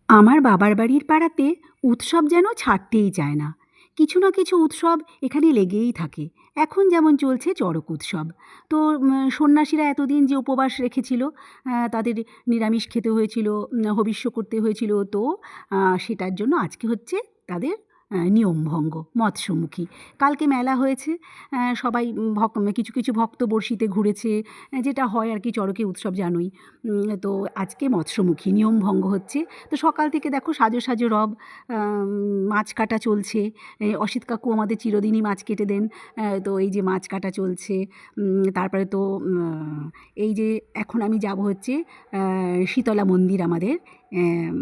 আমার বাবার বাড়ির পাড়াতে উৎসব যেন ছাড়তেই চায় না। কিছু না কিছু উৎসব এখানে লেগেই থাকে। এখন যেমন চলছে চড়ক উৎসব। তো সন্ন্যাসীরা এতদিন যে উপবাস রেখেছিল, তাদের নিরামিষ খেতে হয়েছিল, হবিষ্য করতে হয়েছিল। তো সেটার জন্য আজকে হচ্ছে তাদের নিয়মভঙ্গ, মৎস্যমুখী। কালকে মেলা হয়েছে, সবাই কিছু কিছু ভক্ত বড়শিতে ঘুরেছে, যেটা হয় আর কি চড়কে উৎসব জানোই। তো আজকে মৎস্যমুখী নিয়মভঙ্গ হচ্ছে। তো সকাল থেকে দেখো সাজো সাজো রব, মাছ কাটা চলছে। অসিত কাকু আমাদের চিরদিনই মাছ কেটে দেন। তো এই যে মাছ কাটা চলছে। তারপরে তো এই যে এখন আমি যাব হচ্ছে শীতলা মন্দির আমাদের।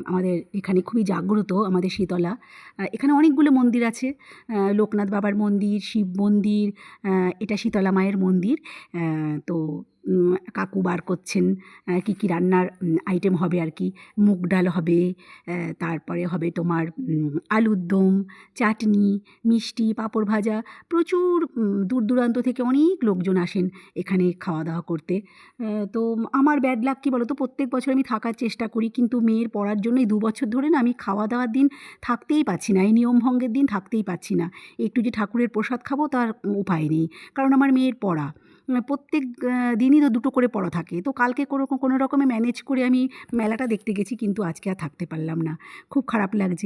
আমাদের এখানে খুবই জাগ্রত আমাদের শীতলা। এখানে অনেকগুলো মন্দির আছে। লোকনাথ বাবার মন্দির, শিব মন্দির, এটা শীতলা মায়ের মন্দির। তো কাকু বার করছেন কী কী রান্নার আইটেম হবে আর কি। মুগ ডাল হবে, তারপরে হবে তোমার আলুর দম, চাটনি, মিষ্টি, পাঁপড় ভাজা। প্রচুর দূর দূরান্ত থেকে অনেক লোকজন আসেন এখানে খাওয়া দাওয়া করতে। তো আমার ব্যাড লাক কী বলো তো, প্রত্যেক বছর আমি থাকার চেষ্টা করি, কিন্তু মেয়ের পড়ার জন্য এই 2 বছর ধরে না আমি খাওয়া দাওয়ার দিন থাকতেই পারছি না, এই নিয়মভঙ্গের দিন থাকতেই পারছি না। একটু যে ঠাকুরের প্রসাদ খাবো তার উপায় নেই, কারণ আমার মেয়ের পড়া। প্রত্যেক দিনই তো 2টো করে পড়া থাকে। তো কালকে কোনো রকমে ম্যানেজ করে আমি মেলাটা দেখতে গেছি, কিন্তু আজকে আর থাকতে পারলাম না। খুব খারাপ লাগছে।